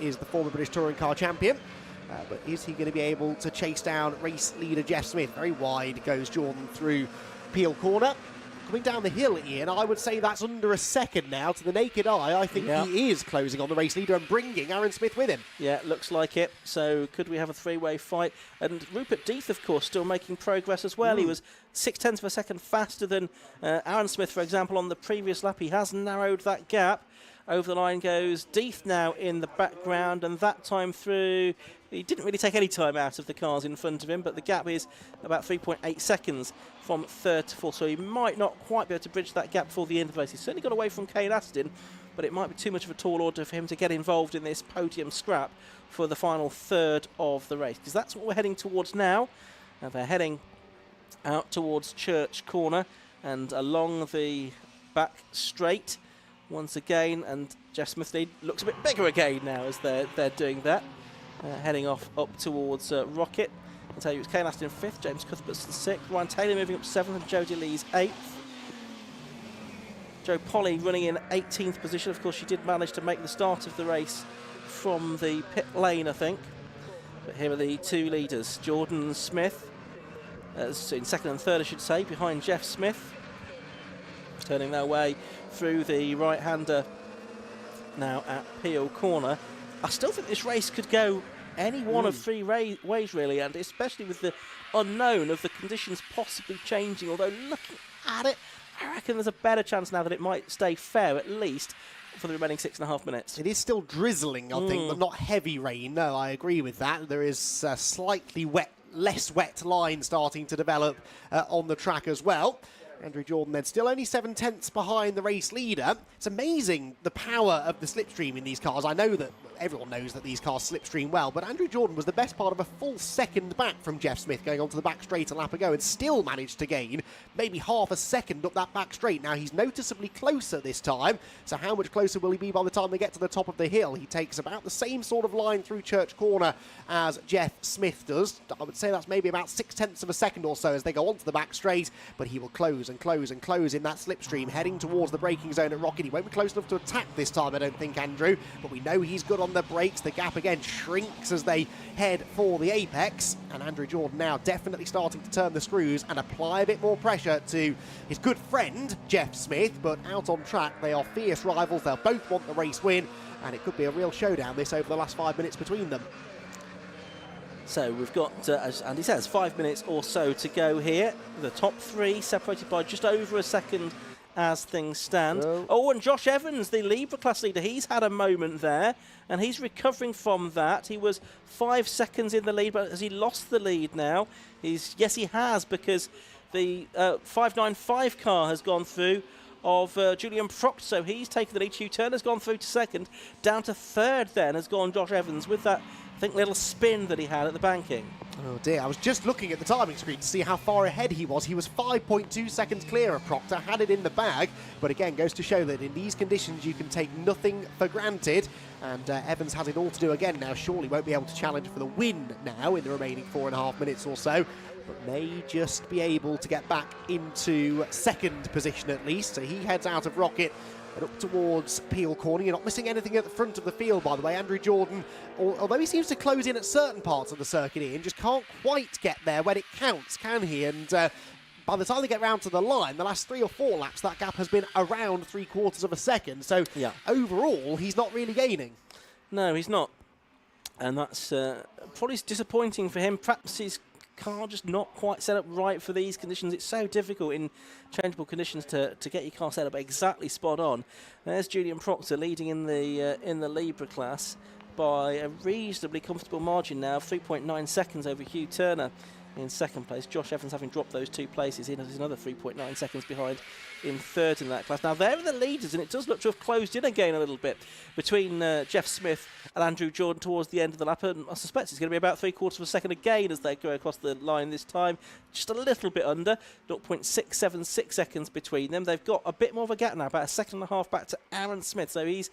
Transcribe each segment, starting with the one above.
is the former British Touring Car champion. But is he going to be able to chase down race leader Jeff Smith? Very wide goes Jordan through Peel Corner. Coming down the hill, Ian, I would say that's under a second now. To the naked eye, I think he is closing on the race leader and bringing Aaron Smith with him. Yeah, looks like it. So could we have a three-way fight? And Rupert Death, of course, still making progress as well. He was 0.6 of a second faster than Aaron Smith, for example, on the previous lap. He has narrowed that gap. Over the line goes Death now in the background, and that time through, he didn't really take any time out of the cars in front of him, but the gap is about 3.8 seconds from third to fourth, so he might not quite be able to bridge that gap before the end of the race. He's certainly got away from Kane Aston, but it might be too much of a tall order for him to get involved in this podium scrap for the final third of the race, because that's what we're heading towards now. They're heading out towards Church Corner and along the back straight once again, and Jeff Smith lead looks a bit bigger again now as they're doing that. Heading off up towards Rocket. I'll tell you, it's Kane Aston 5th, James Cuthbert's 6th, Ryan Taylor moving up 7th, and Jodie Lee's 8th. Joe Polly running in 18th position. Of course, she did manage to make the start of the race from the pit lane, I think. But here are the two leaders, Jordan Smith, in second and third, I should say, behind Jeff Smith. Turning their way through the right-hander now at Peel Corner. I still think this race could go any one of three ways, really, and especially with the unknown of the conditions possibly changing. Although looking at it, I reckon there's a better chance now that it might stay fair, at least for the remaining 6.5 minutes. It is still drizzling, I think, but not heavy rain. No, I agree with that. There is a slightly less wet line starting to develop on the track as well. Andrew Jordan then still only 7/10 behind the race leader. It's amazing the power of the slipstream in these cars. I know that everyone knows that these cars slipstream well, but Andrew Jordan was the best part of a full second back from Jeff Smith going onto the back straight a lap ago and still managed to gain maybe half a second up that back straight. Now he's noticeably closer this time, so how much closer will he be by the time they get to the top of the hill? He takes about the same sort of line through Church Corner as Jeff Smith does. I would say that's maybe about 0.6 of a second or so as they go onto the back straight, but he will close and close and close in that slipstream, heading towards the braking zone at Rocket. He won't be close enough to attack this time, I don't think, Andrew, but we know he's good on the brakes. The gap again shrinks as they head for the apex, and Andrew Jordan now definitely starting to turn the screws and apply a bit more pressure to his good friend Jeff Smith, but out on track they are fierce rivals. They'll both want the race win, and it could be a real showdown this over the last 5 minutes between them. So we've got, as Andy says, 5 minutes or so to go here. The top three separated by just over a second as things stand. Oh, and Josh Evans, the Libra class leader, he's had a moment there, and he's recovering from that. He was 5 seconds in the lead, but has he lost the lead now? Yes, he has, because the 595 car has gone through of Julian Proctor, so he's taken the lead. Hugh Turner's gone through to second. Down to third then has gone Josh Evans with that, I think, little spin that he had at the banking. Oh dear, I was just looking at the timing screen to see how far ahead he was. He was 5.2 seconds clear of Proctor, had it in the bag, but again goes to show that in these conditions you can take nothing for granted, and Evans has it all to do again now. Surely won't be able to challenge for the win now in the remaining 4.5 minutes or so, but may just be able to get back into second position at least. So he heads out of Rocket and up towards Peel Corner. You're not missing anything at the front of the field, by the way. Andrew Jordan, although he seems to close in at certain parts of the circuit, Ian, just can't quite get there when it counts, can he? And by the time they get round to the line, the last 3 or 4 laps, that gap has been around 3/4 of a second. So overall, he's not really gaining. No, he's not. And that's probably disappointing for him. Perhaps his car just not quite set up right for these conditions. It's so difficult in changeable conditions to get your car set up exactly spot on. There's Julian Proctor leading in the Libra class by a reasonably comfortable margin now, 3.9 seconds over Hugh Turner in second place. Josh Evans, having dropped those 2 places, in is another 3.9 seconds behind in third in that class. Now, they're the leaders, and it does look to have closed in again a little bit between Jeff Smith and Andrew Jordan towards the end of the lap, and I suspect it's going to be about 3/4 of a second again as they go across the line this time. Just a little bit under, 0.676 seconds between them. They've got a bit more of a gap now, about 1.5 seconds back to Aaron Smith, so he's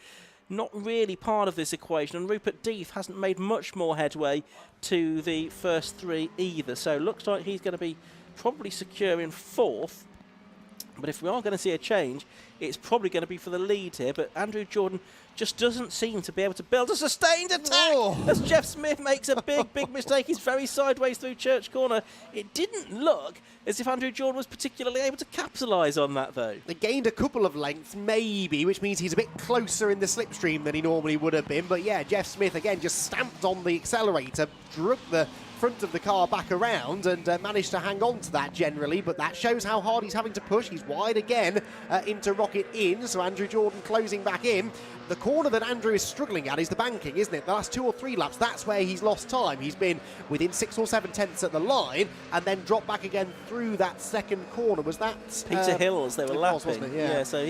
not really part of this equation, and Rupert Death hasn't made much more headway to the first 3 either, so looks like he's going to be probably secure in 4th. But if we are going to see a change, it's probably going to be for the lead here. But Andrew Jordan just doesn't seem to be able to build a sustained attack as Jeff Smith makes a big mistake. He's very sideways through Church Corner. It didn't look as if Andrew Jordan was particularly able to capitalise on that, though. They gained a couple of lengths, maybe, which means he's a bit closer in the slipstream than he normally would have been. But yeah, Jeff Smith, again, just stamped on the accelerator, drug the front of the car back around and managed to hang on to that generally, but that shows how hard he's having to push. He's wide again into Rocket Inn, so Andrew Jordan closing back in. The corner that Andrew is struggling at is the banking, isn't it? The last 2 or 3 laps, that's where he's lost time. He's been within 6 or 7 tenths at the line and then dropped back again through that second corner. Was that Peter Hills? They were lapping. wasn't it? Yeah. So